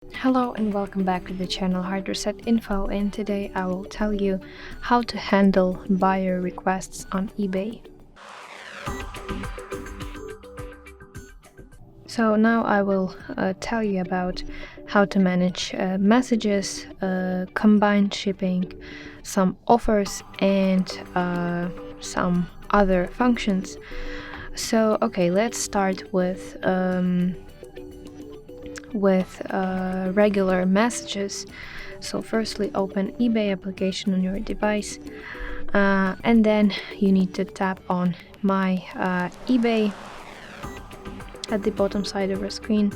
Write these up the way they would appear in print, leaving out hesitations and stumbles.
Hello and welcome back to the channel HardReset.Info, and today I will tell you how to handle buyer requests on eBay. So now I will tell you about how to manage messages, combined shipping, some offers, and some other functions. So okay, let's start with regular messages. So firstly, open eBay application on your device, and then you need to tap on my eBay at the bottom side of your screen,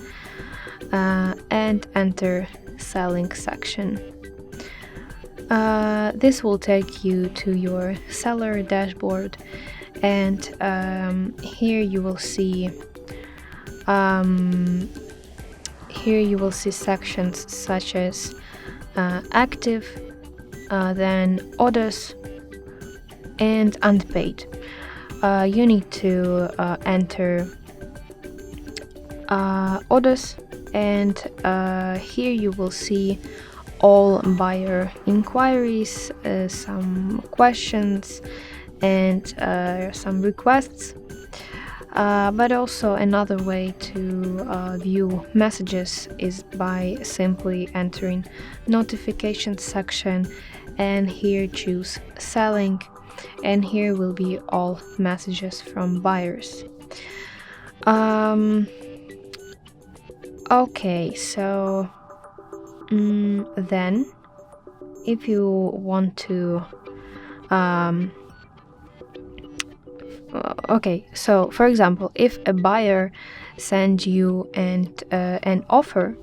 and enter selling section. This will take you to your seller dashboard, and here you will see sections such as active, then orders, and unpaid. You need to enter orders, and here you will see all buyer inquiries, some questions, and some requests. But also another way to view messages is by simply entering notifications section, and here choose selling, and here will be all messages from buyers. Okay, so then if you want to okay, so for example, if a buyer sends you an offer,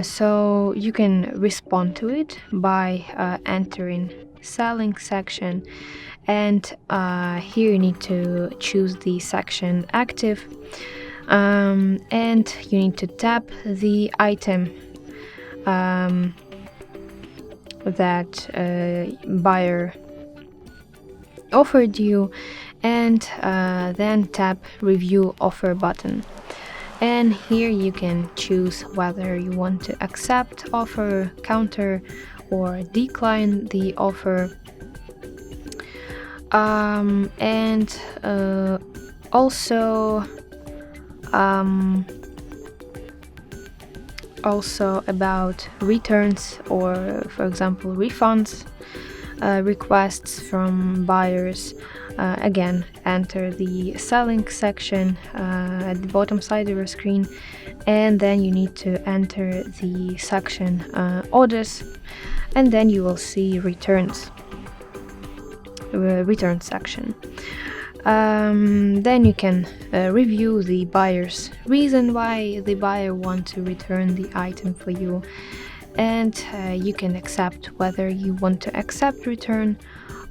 so you can respond to it by entering selling section, and here you need to choose the section active, and you need to tap the item that buyer offered you, and then tap review offer button, and here you can choose whether you want to accept offer, counter, or decline the offer, and also about returns, or for example refunds, requests from buyers. Again, enter the selling section at the bottom side of your screen, and then you need to enter the section orders, and then you will see return section. Then you can review the buyer's reason why the buyer wants to return the item for you, and you can accept whether you want to accept return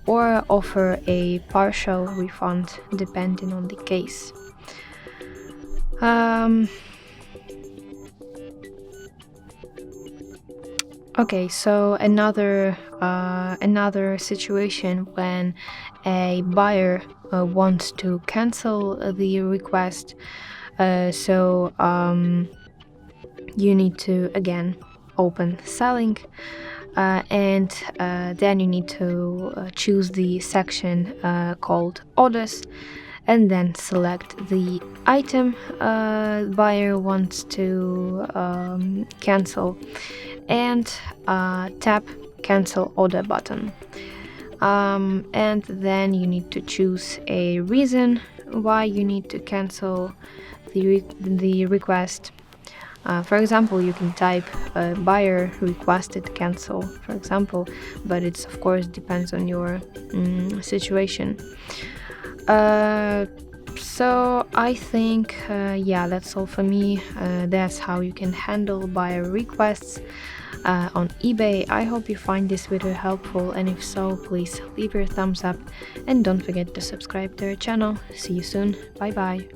or offer a partial refund depending on the case. Okay, so another situation when a buyer wants to cancel the request, so you need to again open selling, and then you need to choose the section called orders, and then select the item buyer wants to cancel, and tap cancel order button, and then you need to choose a reason why you need to cancel the request. For example, you can type buyer requested cancel, for example, but it's of course depends on your situation. So I think that's all for me. That's how you can handle buyer requests on eBay. I hope you find this video helpful, and if so, please leave your thumbs up and don't forget to subscribe to our channel. See you soon. Bye bye.